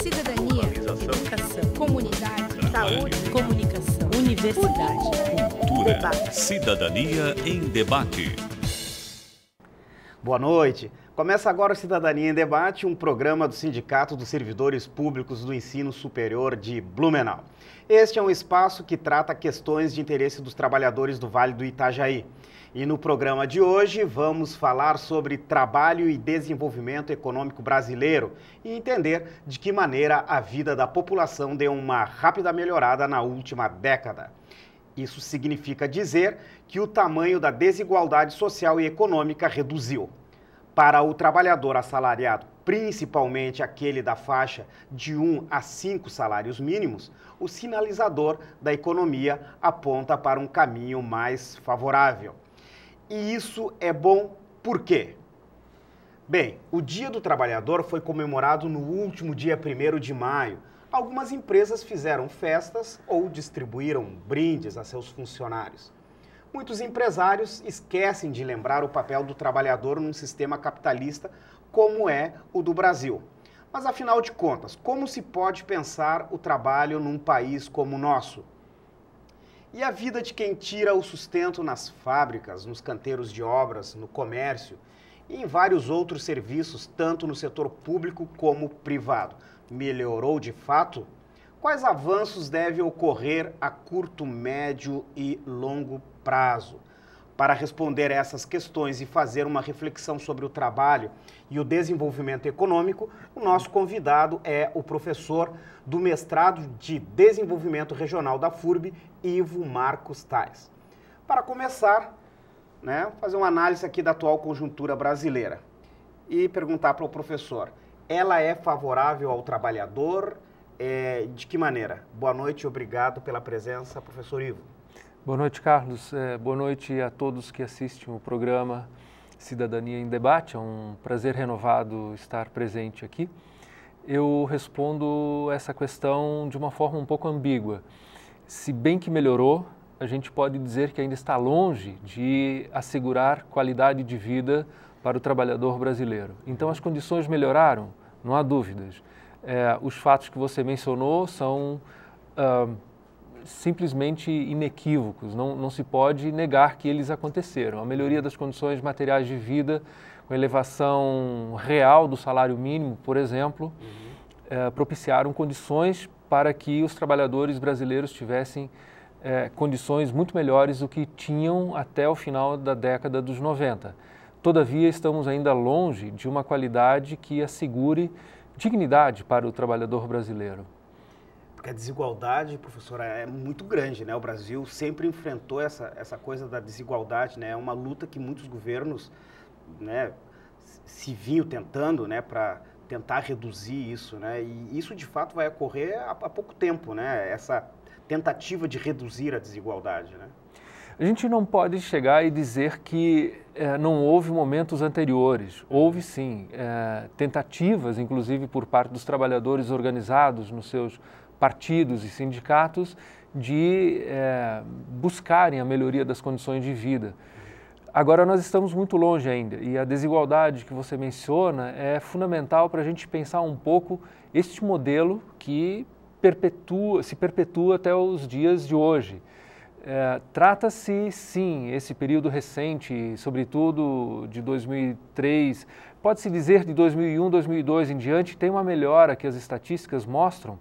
cidadania, educação, comunidade, saúde, comunicação, universidade, cultura, debate. cidadania em debate. Boa noite. Começa agora o Cidadania em Debate, um programa do Sindicato dos Servidores Públicos do Ensino Superior de Blumenau. Este é um espaço que trata questões de interesse dos trabalhadores do Vale do Itajaí. E no programa de hoje vamos falar sobre trabalho e desenvolvimento econômico brasileiro e entender de que maneira a vida da população deu uma rápida melhorada na última década. Isso significa dizer que o tamanho da desigualdade social e econômica reduziu. Para o trabalhador assalariado, principalmente aquele da faixa de 1 a 5 salários mínimos, o sinalizador da economia aponta para um caminho mais favorável. E isso é bom por quê? Bem, o Dia do Trabalhador foi comemorado no último dia 1º de maio. Algumas empresas fizeram festas ou distribuíram brindes a seus funcionários. Muitos empresários esquecem de lembrar o papel do trabalhador num sistema capitalista como é o do Brasil. Mas afinal de contas, como se pode pensar o trabalho num país como o nosso? E a vida de quem tira o sustento nas fábricas, nos canteiros de obras, no comércio e em vários outros serviços, tanto no setor público como privado? Melhorou de fato? Quais avanços devem ocorrer a curto, médio e longo prazo? Para responder essas questões e fazer uma reflexão sobre o trabalho e o desenvolvimento econômico, o nosso convidado é o professor do mestrado de Desenvolvimento Regional da FURB, Ivo Marcos Tais. Para começar, fazer uma análise aqui da atual conjuntura brasileira e perguntar para o professor, ela é favorável ao trabalhador? De que maneira? Boa noite e obrigado pela presença, professor Ivo. Boa noite, Carlos. Boa noite a todos que assistem o programa Cidadania em Debate. É um prazer renovado estar presente aqui. Eu respondo essa questão de uma forma um pouco ambígua. Se bem que melhorou, a gente pode dizer que ainda está longe de assegurar qualidade de vida para o trabalhador brasileiro. Então, as condições melhoraram, não há dúvidas. Os fatos que você mencionou são simplesmente inequívocos, não se pode negar que eles aconteceram. A melhoria das condições materiais de vida, com elevação real do salário mínimo, por exemplo, propiciaram condições para que os trabalhadores brasileiros tivessem condições muito melhores do que tinham até o final da década dos 90. Todavia, estamos ainda longe de uma qualidade que assegure dignidade para o trabalhador brasileiro. Porque a desigualdade, professora, é muito grande, né? O Brasil sempre enfrentou essa coisa da desigualdade, né? É uma luta que muitos governos, se vinham tentando, para tentar reduzir isso, né? E isso, de fato, vai ocorrer há pouco tempo, né? Essa tentativa de reduzir a desigualdade, né? A gente não pode chegar e dizer que não houve momentos anteriores. Houve, sim, tentativas, inclusive por parte dos trabalhadores organizados nos seus partidos e sindicatos, de buscarem a melhoria das condições de vida. Agora, nós estamos muito longe ainda, e a desigualdade que você menciona é fundamental para a gente pensar um pouco este modelo que se perpetua até os dias de hoje. Trata-se, sim, esse período recente, sobretudo de 2003, pode-se dizer de 2001, 2002 em diante, tem uma melhora que as estatísticas mostram.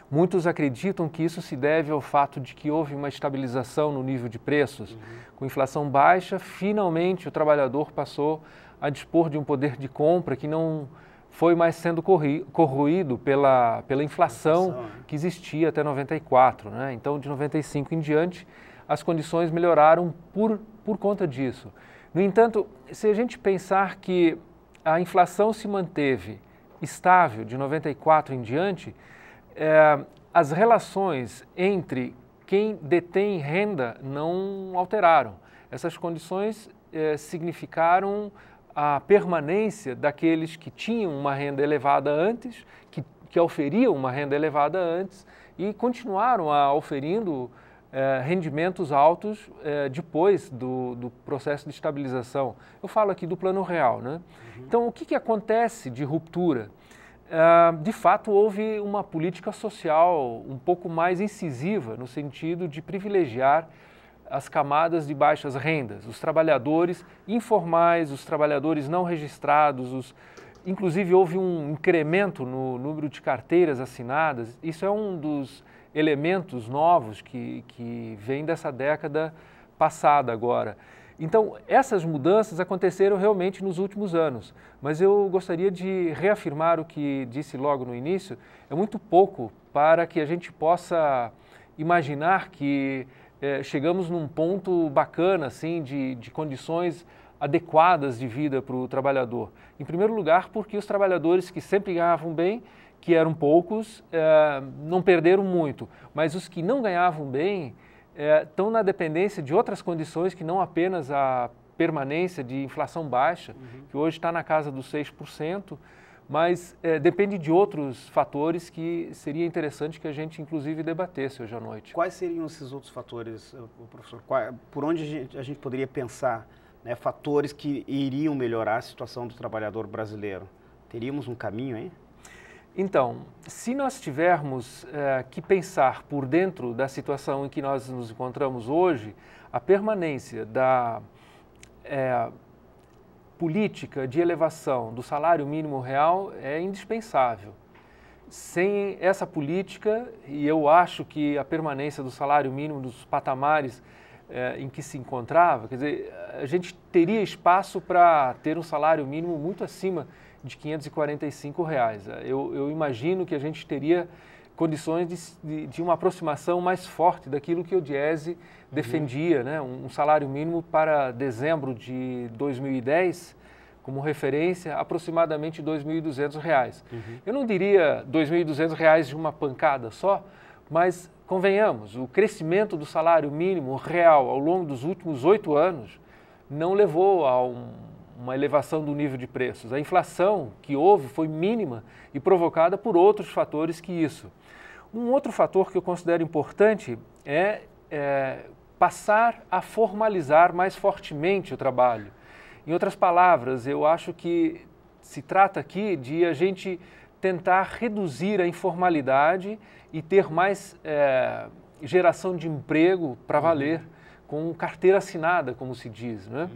Muitos acreditam que isso se deve ao fato de que houve uma estabilização no nível de preços. Com inflação baixa, finalmente o trabalhador passou a dispor de um poder de compra que não foi mais sendo corroído pela inflação que existia até 94. Então, de 95 em diante, as condições melhoraram por conta disso. No entanto, se a gente pensar que a inflação se manteve estável de 94 em diante, as relações entre quem detém renda não alteraram. Essas condições significaram a permanência daqueles que tinham uma renda elevada antes, que oferiam uma renda elevada antes e continuaram oferindo rendimentos altos depois do processo de estabilização. Eu falo aqui do plano real, né? Então, o que acontece de ruptura? de fato, houve uma política social um pouco mais incisiva, no sentido de privilegiar as camadas de baixas rendas, os trabalhadores informais, os trabalhadores não registrados, inclusive houve um incremento no número de carteiras assinadas. Isso é um dos elementos novos que vem dessa década passada agora. Então, essas mudanças aconteceram realmente nos últimos anos, mas eu gostaria de reafirmar o que disse logo no início: é muito pouco para que a gente possa imaginar que chegamos num ponto bacana assim, de condições adequadas de vida para o trabalhador. Em primeiro lugar, porque os trabalhadores que sempre ganhavam bem, que eram poucos, não perderam muito, mas os que não ganhavam bem estão na dependência de outras condições que não apenas a permanência de inflação baixa, que hoje está na casa dos 6%, mas depende de outros fatores que seria interessante que a gente, inclusive, debatesse hoje à noite. Quais seriam esses outros fatores, professor? Por onde a gente poderia pensar, né, fatores que iriam melhorar a situação do trabalhador brasileiro? Teríamos um caminho, hein? Então, se nós tivermos que pensar por dentro da situação em que nós nos encontramos hoje, a permanência da política de elevação do salário mínimo real é indispensável. Sem essa política, e eu acho que a permanência do salário mínimo dos patamares em que se encontrava, quer dizer, a gente teria espaço para ter um salário mínimo muito acima de R$ 545. Eu imagino que a gente teria condições de uma aproximação mais forte daquilo que o Diese defendia, né? Um salário mínimo para dezembro de 2010, como referência, aproximadamente R$ 2.200. Eu não diria R$ 2.200 de uma pancada só, mas convenhamos, o crescimento do salário mínimo real ao longo dos últimos 8 anos não levou a uma elevação do nível de preços. A inflação que houve foi mínima e provocada por outros fatores que isso. Um outro fator que eu considero importante é passar a formalizar mais fortemente o trabalho. Em outras palavras, eu acho que se trata aqui de a gente tentar reduzir a informalidade e ter mais geração de emprego para valer, com carteira assinada, como se diz, né?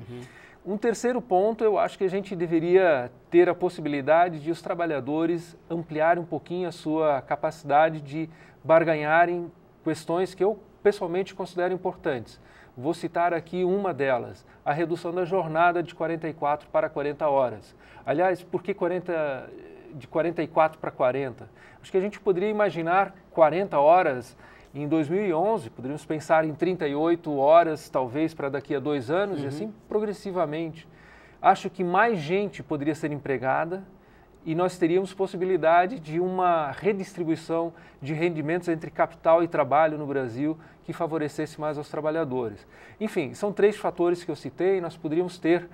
Um terceiro ponto, eu acho que a gente deveria ter a possibilidade de os trabalhadores ampliarem um pouquinho a sua capacidade de barganharem questões que eu pessoalmente considero importantes. Vou citar aqui uma delas, a redução da jornada de 44 para 40 horas. Aliás, por que de 44 para 40? Acho que a gente poderia imaginar 40 horas em 2011, poderíamos pensar em 38 horas, talvez, para daqui a 2 anos, e assim progressivamente. Acho que mais gente poderia ser empregada e nós teríamos possibilidade de uma redistribuição de rendimentos entre capital e trabalho no Brasil que favorecesse mais aos trabalhadores. Enfim, são 3 fatores que eu citei, nós poderíamos ter,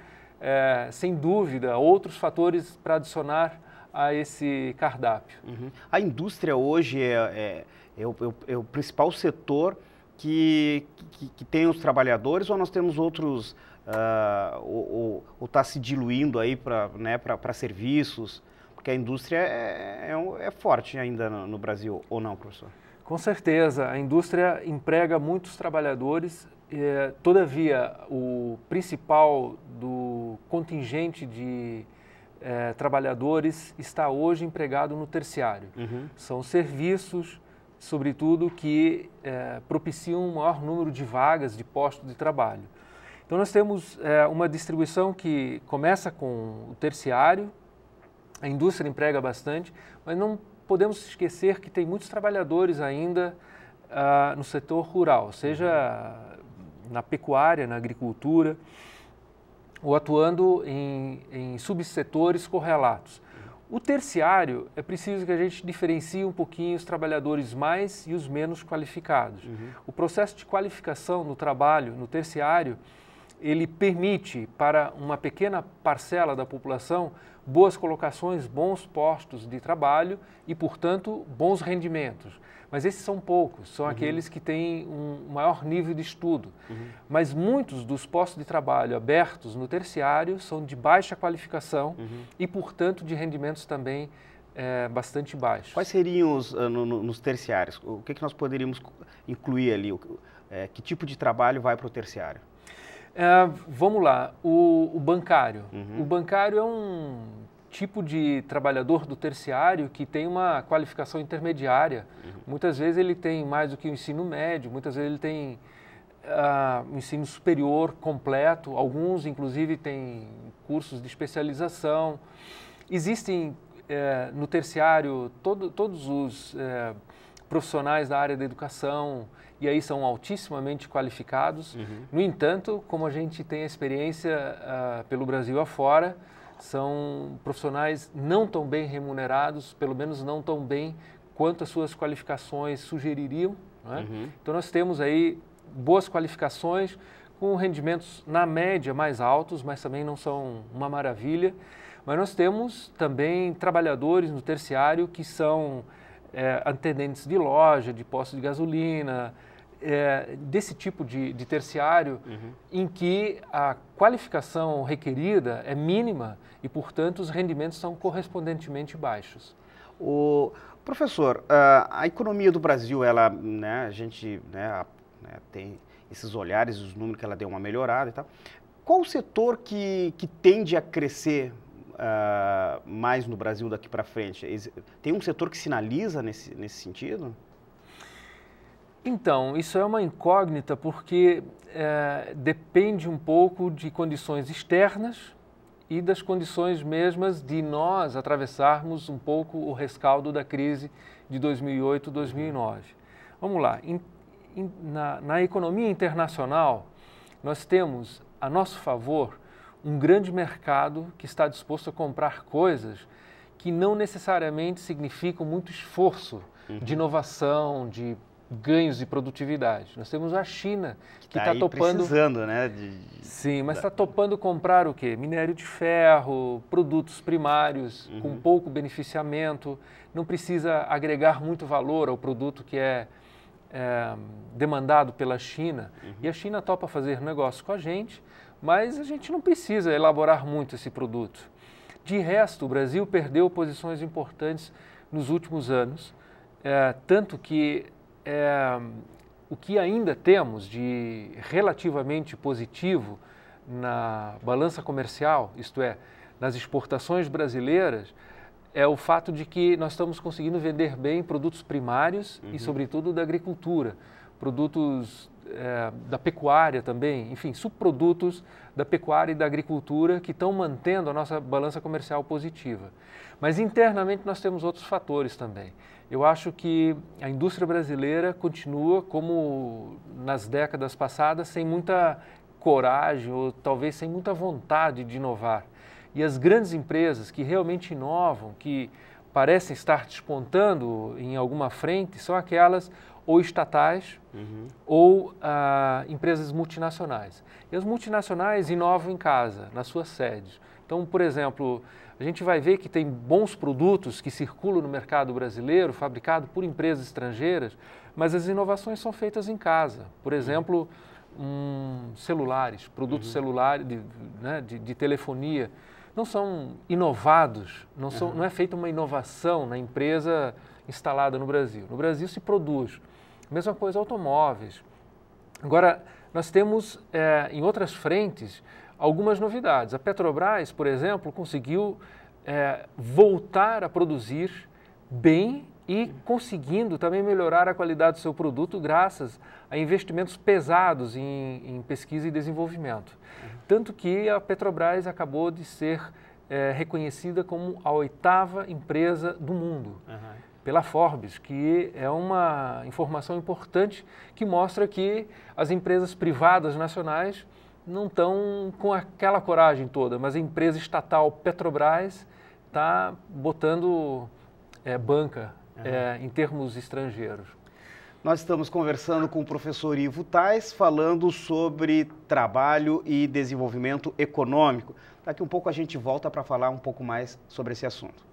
sem dúvida, outros fatores para adicionar a esse cardápio. A indústria hoje é o principal setor que tem os trabalhadores, ou nós temos outros, ou está se diluindo aí para serviços? Porque a indústria é forte ainda no Brasil, ou não, professor? Com certeza, a indústria emprega muitos trabalhadores, todavia o principal do contingente de trabalhadores está hoje empregado no terciário. São serviços, sobretudo, que propiciam um maior número de vagas, de postos de trabalho. Então nós temos uma distribuição que começa com o terciário, a indústria emprega bastante, mas não podemos esquecer que tem muitos trabalhadores ainda no setor rural, seja na pecuária, na agricultura, ou atuando em subsetores correlatos. O terciário, é preciso que a gente diferencie um pouquinho os trabalhadores mais e os menos qualificados. O processo de qualificação no trabalho, no terciário, ele permite para uma pequena parcela da população boas colocações, bons postos de trabalho e, portanto, bons rendimentos. Mas esses são poucos, são aqueles que têm um maior nível de estudo. Mas muitos dos postos de trabalho abertos no terciário são de baixa qualificação e, portanto, de rendimentos também bastante baixos. Quais seriam nos terciários? O que nós poderíamos incluir ali? Que tipo de trabalho vai para o terciário? Vamos lá, o bancário. O bancário é um tipo de trabalhador do terciário que tem uma qualificação intermediária. Muitas vezes ele tem mais do que o ensino médio, muitas vezes ele tem um ensino superior completo, alguns inclusive têm cursos de especialização. Existem no terciário todos os profissionais da área da educação, e aí são altissimamente qualificados. No entanto, como a gente tem a experiência pelo Brasil afora, são profissionais não tão bem remunerados, pelo menos não tão bem quanto as suas qualificações sugeririam, não é? Então nós temos aí boas qualificações com rendimentos na média mais altos, mas também não são uma maravilha. Mas nós temos também trabalhadores no terciário que são atendentes de loja, de posto de gasolina, desse tipo de terciário, em que a qualificação requerida é mínima e, portanto, os rendimentos são correspondentemente baixos. Professor, a economia do Brasil, ela, a gente tem esses olhares, os números que ela deu uma melhorada e tal. Qual o setor que tende a crescer mais no Brasil daqui para frente? Tem um setor que sinaliza nesse sentido? Então, isso é uma incógnita porque depende um pouco de condições externas e das condições mesmas de nós atravessarmos um pouco o rescaldo da crise de 2008, 2009. Vamos lá, na economia internacional, nós temos a nosso favor um grande mercado que está disposto a comprar coisas que não necessariamente significam muito esforço de inovação, de ganhos de produtividade. Nós temos a China que está topando... precisando, né? Sim, mas está topando comprar o quê? Minério de ferro, produtos primários com pouco beneficiamento, não precisa agregar muito valor ao produto que é demandado pela China. E a China topa fazer negócio com a gente, mas a gente não precisa elaborar muito esse produto. De resto, o Brasil perdeu posições importantes nos últimos anos, tanto que o que ainda temos de relativamente positivo na balança comercial, isto é, nas exportações brasileiras, é o fato de que nós estamos conseguindo vender bem produtos primários e, sobretudo, da agricultura, produtos da pecuária também, enfim, subprodutos da pecuária e da agricultura que estão mantendo a nossa balança comercial positiva. Mas internamente nós temos outros fatores também. Eu acho que a indústria brasileira continua, como nas décadas passadas, sem muita coragem ou talvez sem muita vontade de inovar. E as grandes empresas que realmente inovam, que parecem estar despontando em alguma frente, são aquelas ou estatais ou empresas multinacionais. E as multinacionais inovam em casa, nas suas sedes. Então, por exemplo, a gente vai ver que tem bons produtos que circulam no mercado brasileiro, fabricados por empresas estrangeiras, mas as inovações são feitas em casa. Por exemplo, celulares, produtos celulares de telefonia, não são inovados, não é feita uma inovação na empresa instalada no Brasil. No Brasil se produz. Mesma coisa automóveis. Agora, nós temos em outras frentes algumas novidades. A Petrobras, por exemplo, conseguiu voltar a produzir bem e conseguindo também melhorar a qualidade do seu produto graças a investimentos pesados em pesquisa e desenvolvimento. Tanto que a Petrobras acabou de ser reconhecida como a 8ª empresa do mundo pela Forbes, que é uma informação importante que mostra que as empresas privadas nacionais não estão com aquela coragem toda, mas a empresa estatal Petrobras está botando banca em termos estrangeiros. Nós estamos conversando com o professor Ivo Tais, falando sobre trabalho e desenvolvimento econômico. Daqui um pouco a gente volta para falar um pouco mais sobre esse assunto.